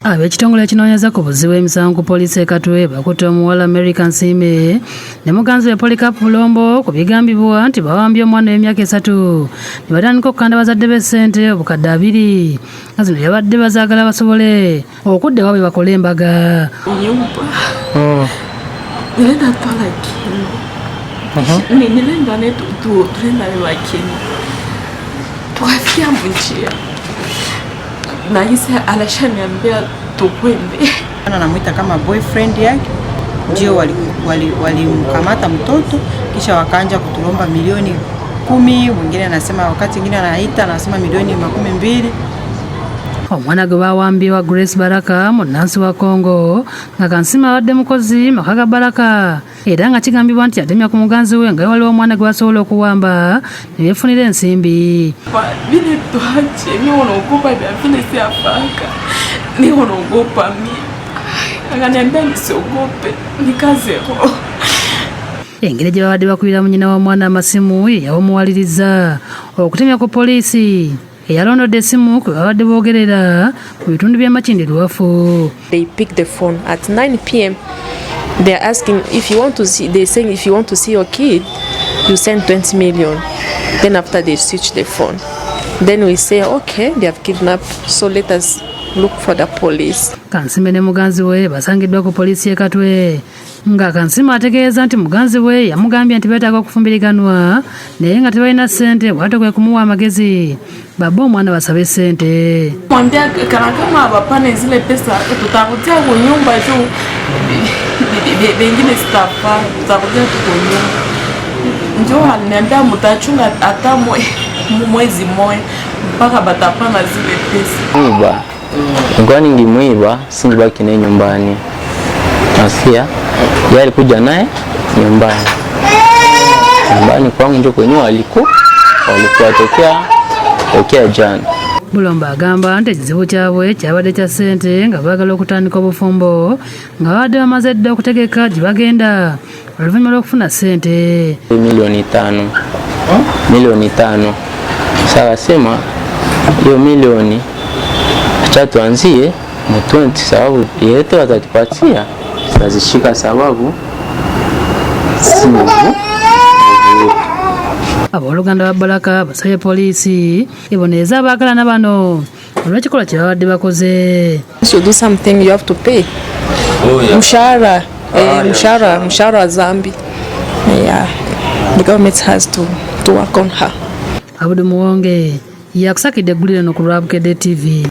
Ab'ekitongole ekinoonyeza ku buzibu emisango ku poliisi e Katwe bakutte omuwala American Nsiime ne muganzi we Polycarp Bulombo ku bigambibwa nti bawambye omwana w'emyaka 3 ne batandika okukanda bazadde be ssente obukadde 2 nga zino yabadde bazaagala basobole okudda ewaabwe bakole embaga. Nilienda twala kilo. Nilienda netu tuenda lakini. Tukafikia njia. Na hisi alishaniambia tukwende. Anamuita kama boyfriend yake. Ndio walimkamata mtoto kisha wakaanza kutulomba milioni 10, mwingine anasema wakati mwingine anaita anasema milioni 20. Omwana gwe bawambye Grace Baraka munnansi wa Congo nga Kansima abadde mukozi makaga Baraka era nga kigambibwa nti yatemya ku muganzi we nga waliwo omwana gwe basobola okuwamba ne yeefunira ensimbi. Vile tuache mimi wanaogopa vile siafaka ni wanaogopa mimi akaniambia nisiogope nikaze engeri gye babadde bakubira mu nyina w'omwana amasimu yamuwaliriza okutemya ku poliisi eyalondodde essimu kwe babadde boogerera ku bitundu by'Amakindi Luwafu. They pick the phone at 9 p.m. They are asking if you want to see, they're saying if you want to see your kid, you send 20 million. Then after they switch the phone. Then we say, okay, they have kidnapped, so let us look for the police. Kansime ne muganzi we basangiddwa ku poliisi e Katwe. Nga Kansima ategeeza nti muganzi we yamugambye nti beetaaga okufumbiriganwa naye nga tebalina ssente bw'ate kwe kumuwa amagezi baba omwana basabe ssente. Mwambia kama hawapane zile pesa tutakutia kwa nyumba tu bengine sitafa tutakutia tu kwa nyumba. Ndio aliniambia mtachunga hata mwezi mmoja mpaka batapana zile pesa. Mwiba. Ngoja ningemwiba singibaki naye nyumbani. Nasikia yeye alikuja naye nyumbani kwangu ndio kwenye walikuwa tokea jana. Bulombo agamba nti ekizibu kyabwe kyabadde kya ssente nga baagala okutandika obufumbo nga babadde bamaze dda okutegeka gye bagenda oluvannyuma lw'okufuna ssente milioni 5. Sasa sema hiyo milioni acha tuanzie mu 20 sababu yeyote watatupatia tutazishika sababu simu. Abooluganda ba Baraka basabye poliisi ebonereza abaagalana bano olw'ekikolwa kye babadde bakoze. You do something you have to pay. Mshahara wa Zambi. Yeah. The government has to work on her. Abudu Muwonge yakusakidde eggulire no ku Lwabukedde TV.